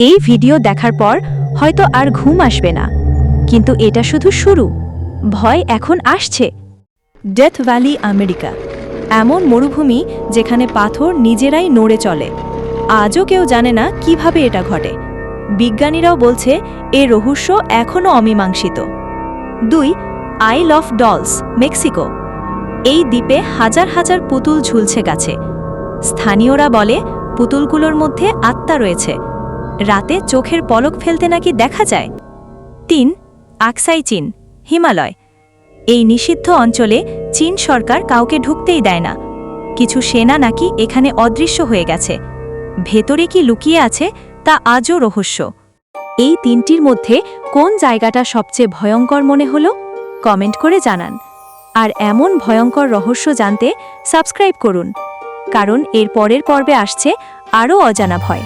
এই ভিডিও দেখার পর হয়তো আর ঘুম আসবে না, কিন্তু এটা শুধু শুরু। ভয় এখন আসছে। ডেথ ভ্যালি, আমেরিকা, এমন মরুভূমি যেখানে পাথর নিজেরাই নড়ে চলে। আজও কেউ জানে না কিভাবে এটা ঘটে। বিজ্ঞানীরাও বলছে এর রহস্য এখনও অমীমাংসিত। 2. আইল অফ ডলস, মেক্সিকো। এই দ্বীপে হাজার হাজার পুতুল ঝুলছে গাছে। স্থানীয়রা বলে পুতুলগুলোর মধ্যে আত্মা রয়েছে। রাতে চোখের পলক ফেলতে নাকি দেখা যায়। 3. আকসাই চীন, হিমালয়। এই নিষিদ্ধ অঞ্চলে চীন সরকার কাউকে ঢুকতেই দেয় না। কিছু সেনা নাকি এখানে অদৃশ্য হয়ে গেছে। ভেতরে কি লুকিয়ে আছে তা আজও রহস্য। এই তিনটির মধ্যে কোন জায়গাটা সবচেয়ে ভয়ঙ্কর মনে হলো কমেন্ট করে জানান। আর এমন ভয়ঙ্কর রহস্য জানতে সাবস্ক্রাইব করুন, কারণ এর পরের পর্বে আসছে আরও অজানা ভয়।